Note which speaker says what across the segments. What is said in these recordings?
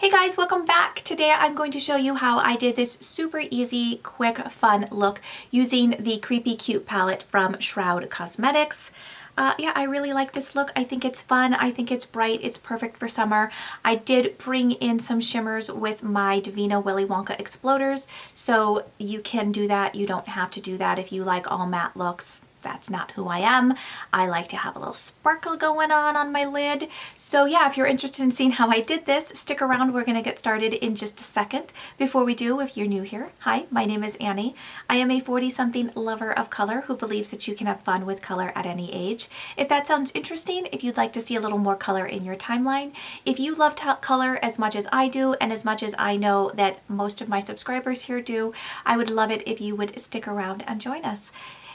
Speaker 1: Hey guys, welcome back. Today I'm going to show you how I did this super easy, quick, fun look using the Creepy Cute palette from Shroud Cosmetics. Yeah, I really like this look. I think it's fun. I think it's bright. It's perfect for summer. I did bring in some shimmers with my Devinah Willy Wonka Xploders, so you can do that. You don't have to do that if you like all matte looks. That's not who I am. I like to have a little sparkle going on my lid. So yeah, if you're interested in seeing how I did this, stick around. We're going to get started in just a second. Before we do, if you're new here, hi, my name is Annie. I am a 40-something lover of color who believes that you can have fun with color at any age. If that sounds interesting, if you'd like to see a little more color in your timeline, if you love color as much as I do and as much as I know that most of my subscribers here do, I would love it if you would stick around and join us.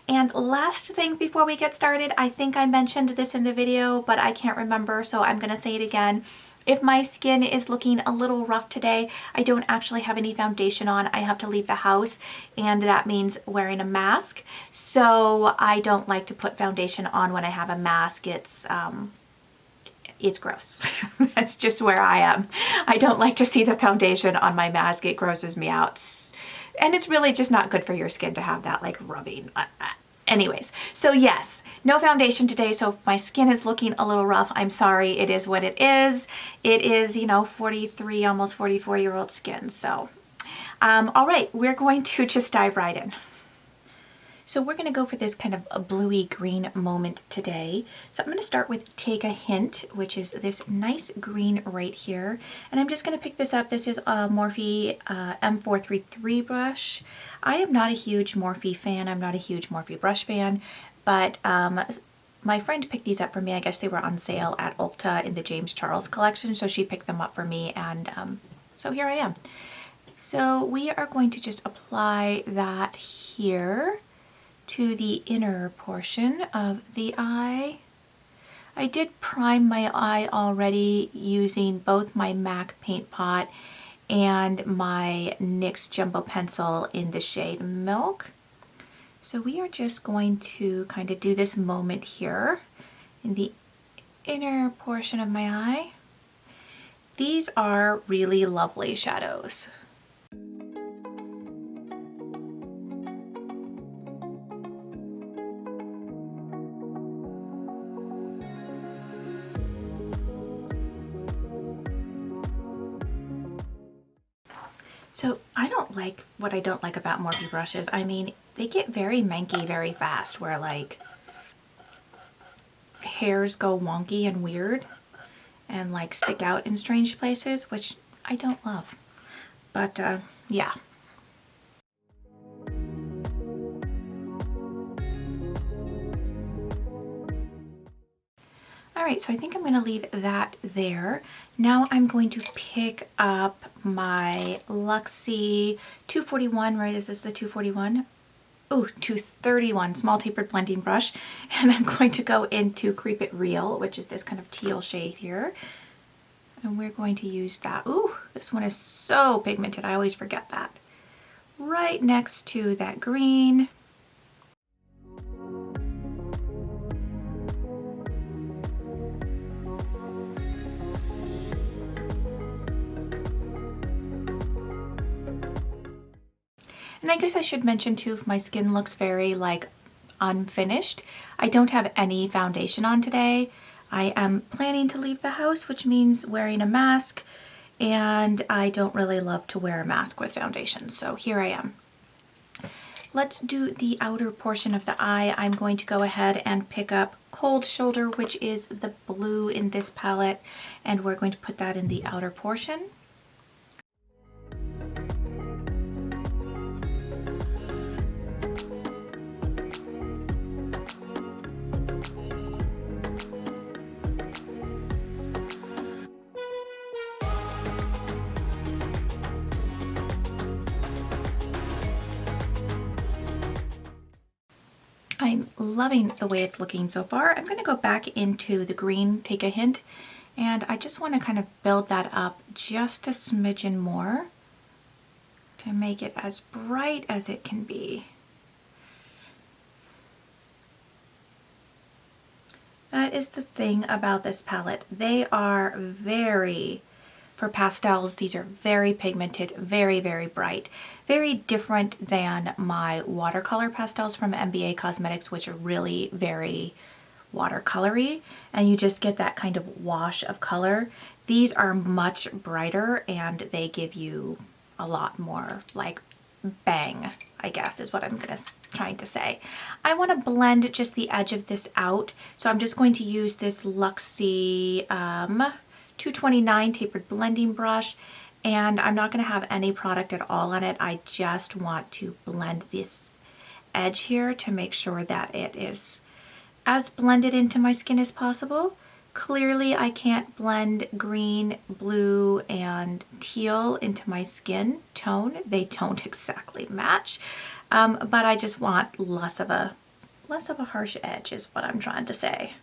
Speaker 1: And last thing before we get started, I think I mentioned this in the video, but I can't remember, so I'm going to say it again. If my skin is looking a little rough today, I don't actually have any foundation on. I have to leave the house, and that means wearing a mask. So I don't like to put foundation on when I have a mask. It's gross. That's just where I am. I don't like to see the foundation on my mask. It grosses me out. And it's really just not good for your skin to have that like rubbing. Anyways, so yes, no foundation today. So if my skin is looking a little rough, I'm sorry. It is what it is. It is, you know, 43, almost 44-year-old skin. So, all right, we're going to just dive right in. So we're going to go for this kind of a bluey green moment today. So I'm going to start with Take a Hint, which is this nice green right here. And I'm just going to pick this up. This is a Morphe M433 brush. I am not a huge Morphe fan. I'm not a huge Morphe brush fan, but my friend picked these up for me. I guess they were on sale at Ulta in the James Charles collection. So she picked them up for me, and so here I am. So we are going to just apply that here to the inner portion of the eye. I did prime my eye already using both my MAC paint pot and my NYX jumbo pencil in the shade Milk. So we are just going to kind of do this moment here in the inner portion of my eye. These are really lovely shadows. So I don't like, what I don't like about Morphe brushes, I mean, they get very manky very fast, where like hairs go wonky and weird and like stick out in strange places, which I don't love. But yeah. All right, so I think I'm going to leave that there. Now I'm going to pick up my Luxie 241, right? Is this the 241? Ooh, 231 small tapered blending brush. And I'm going to go into Creep It Real, which is this kind of teal shade here. And we're going to use that. Ooh, this one is so pigmented. I always forget that. Right next to that green. And I guess I should mention too, if my skin looks very like unfinished, I don't have any foundation on today. I am planning to leave the house, which means wearing a mask, and I don't really love to wear a mask with foundation. So here I am. Let's do the outer portion of the eye. I'm going to go ahead and pick up Cold Shoulder, which is the blue in this palette, and we're going to put that in the outer portion. I'm loving the way it's looking so far. I'm going to go back into the green, Take a Hint, and I just want to kind of build that up just a smidgen more to make it as bright as it can be. That is the thing about this palette. They are very for pastels. These are very pigmented, very, very bright, very different than my watercolor pastels from MBA Cosmetics, which are really very watercolory, and you just get that kind of wash of color. These are much brighter and they give you a lot more like bang, I guess is what I'm trying to say. I want to blend just the edge of this out, so I'm just going to use this Luxie 229 tapered blending brush, and I'm not going to have any product at all on it. I just want to blend this edge here to make sure that it is as blended into my skin as possible. Clearly I can't blend green, blue, and teal into my skin tone. They don't exactly match, but I just want less of a harsh edge is what I'm trying to say.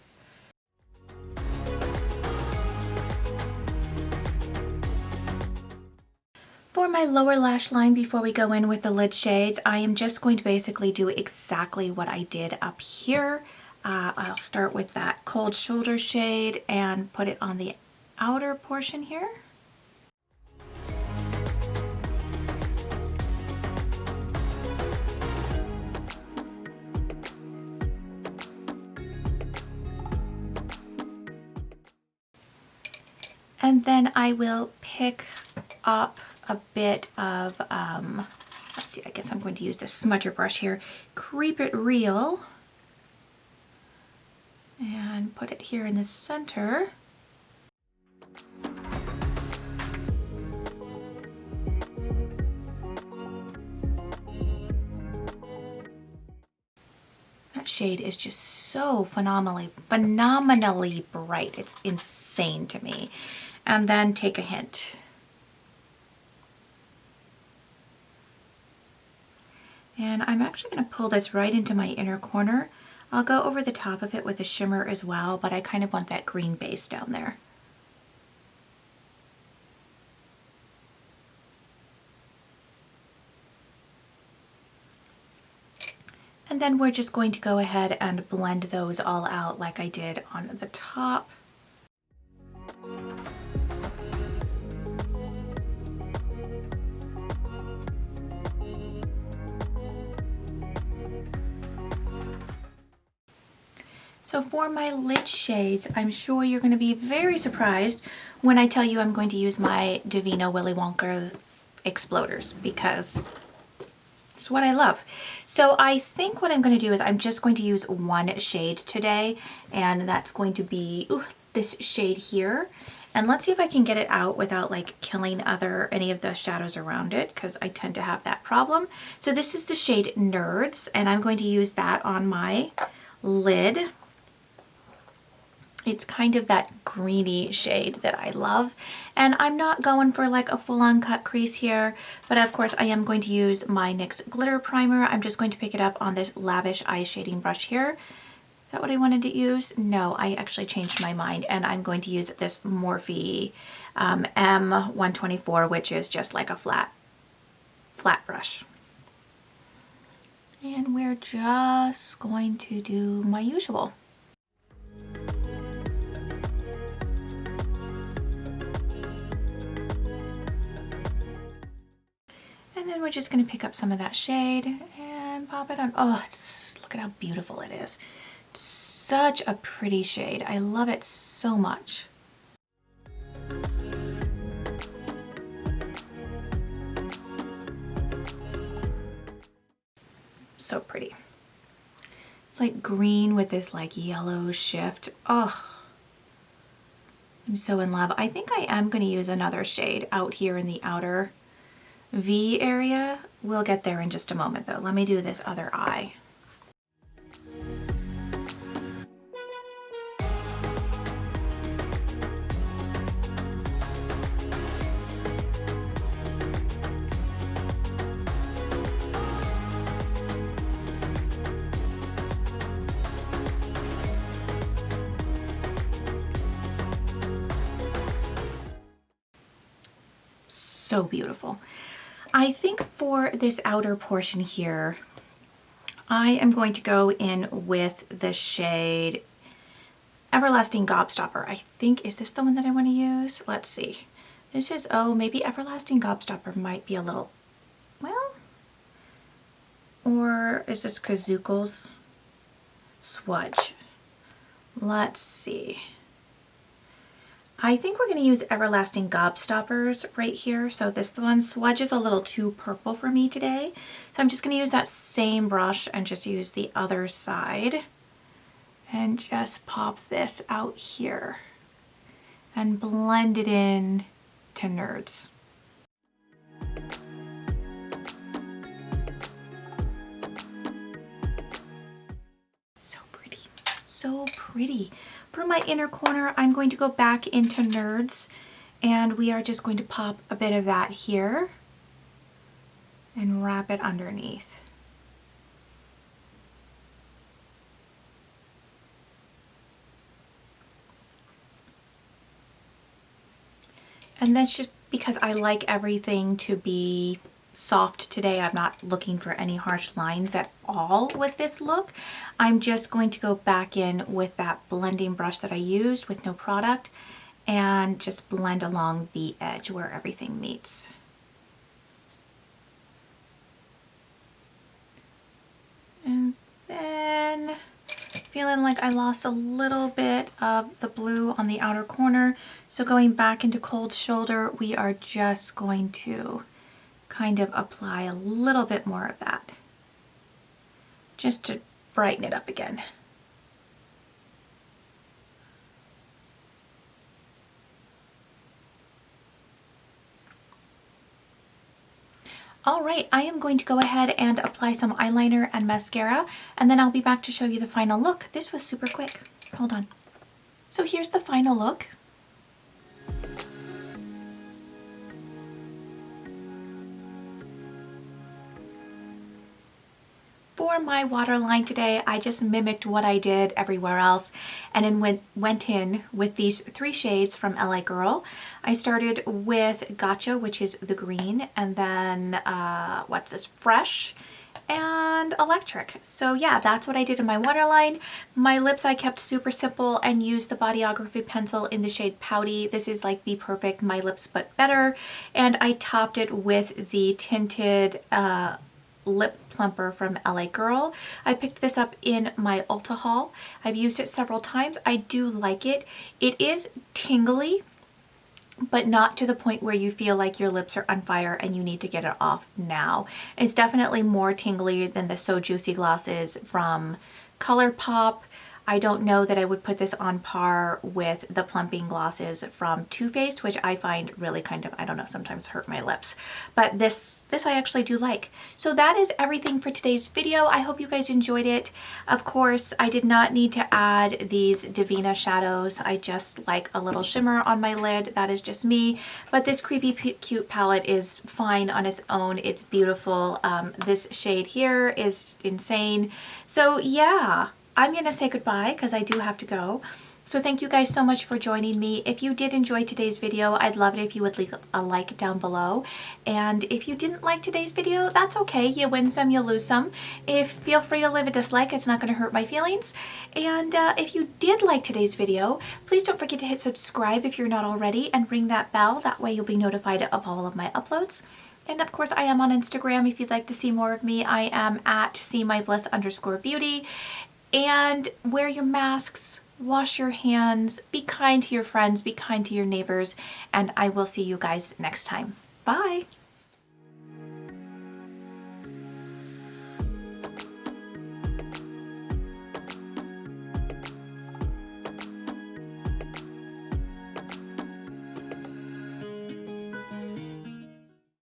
Speaker 1: For my lower lash line, before we go in with the lid shades, I am just going to basically do exactly what I did up here. I'll start with that Cold Shoulder shade and put it on the outer portion here. And then I will pick up a bit of, let's see, I guess I'm going to use this smudger brush here, Creep It Real, and put it here in the center. That shade is just so phenomenally bright. It's insane to me. And then take a hint. And I'm actually going to pull this right into my inner corner. I'll go over the top of it with a shimmer as well, but I kind of want that green base down there. And then we're just going to go ahead and blend those all out like I did on the top. So for my lid shades, I'm sure you're going to be very surprised when I tell you I'm going to use my Devinah Willy Wonka Xploders, because it's what I love. So I think what I'm going to do is I'm just going to use one shade today, and that's going to be this shade here. And let's see if I can get it out without like killing any of the shadows around it, because I tend to have that problem. So this is the shade Nerds, and I'm going to use that on my lid. It's kind of that greeny shade that I love, and I'm not going for like a full-on cut crease here, but of course I am going to use my NYX Glitter Primer. I'm just going to pick it up on this Lavish eye shading brush here. Is that what I wanted to use? No, I actually changed my mind, and I'm going to use this Morphe M124, which is just like a flat brush. And we're just going to do my usual. And then we're just going to pick up some of that shade and pop it on. Oh, look at how beautiful it is. It's such a pretty shade. I love it so much. So pretty. It's like green with this like yellow shift. Oh, I'm so in love. I think I am going to use another shade out here in the outer V area. We'll get there in just a moment though. Let me do this other eye. So beautiful. I think for this outer portion here, I am going to go in with the shade Everlasting Gobstopper. I think, is this the one that I want to use? Let's see. This is, oh, maybe Everlasting Gobstopper might be a little, well, or is this Kazuko's Swudge? Let's see. I think we're going to use Everlasting Gobstoppers right here. So this one, Swudge, is a little too purple for me today. So I'm just going to use that same brush and just use the other side and just pop this out here and blend it in to Nerds. So pretty, so pretty. For my inner corner, I'm going to go back into Nerds, and we are just going to pop a bit of that here and wrap it underneath. And that's just because I like everything to be soft today. I'm not looking for any harsh lines at all with this look. I'm just going to go back in with that blending brush that I used with no product and just blend along the edge where everything meets. And then feeling like I lost a little bit of the blue on the outer corner. So going back into Cold Shoulder, we are just going to kind of apply a little bit more of that just to brighten it up again. All right, I am going to go ahead and apply some eyeliner and mascara, and then I'll be back to show you the final look. This was super quick. Hold on. So here's the final look. For my waterline today, I just mimicked what I did everywhere else and then went in with these 3 shades from LA Girl. I started with Gotcha, which is the green, and then what's this, Fresh and Electric. So yeah, that's what I did in my waterline. My lips I kept super simple and used the Bodyography pencil in the shade Pouty. This is like the perfect My Lips But Better, and I topped it with the Tinted lip plumper from LA Girl. I picked this up in my Ulta haul. I've used it several times. I do like it. It is tingly, but not to the point where you feel like your lips are on fire and you need to get it off now. It's definitely more tingly than the So Juicy glosses from ColourPop. I don't know that I would put this on par with the plumping glosses from Too Faced, which I find really kind of, I don't know, sometimes hurt my lips. But this I actually do like. So that is everything for today's video. I hope you guys enjoyed it. Of course, I did not need to add these Devinah shadows. I just like a little shimmer on my lid. That is just me. But this Creepy Cute palette is fine on its own. It's beautiful. This shade here is insane. So yeah. I'm going to say goodbye because I do have to go. So thank you guys so much for joining me. If you did enjoy today's video, I'd love it if you would leave a like down below. And if you didn't like today's video, that's okay. You win some, you lose some. Feel free to leave a dislike. It's not going to hurt my feelings. And if you did like today's video, please don't forget to hit subscribe if you're not already and ring that bell. That way you'll be notified of all of my uploads. And of course, I am on Instagram if you'd like to see more of me. I am at @SeeMyBliss_beauty. And wear your masks, wash your hands, be kind to your friends, be kind to your neighbors, and I will see you guys next time. Bye!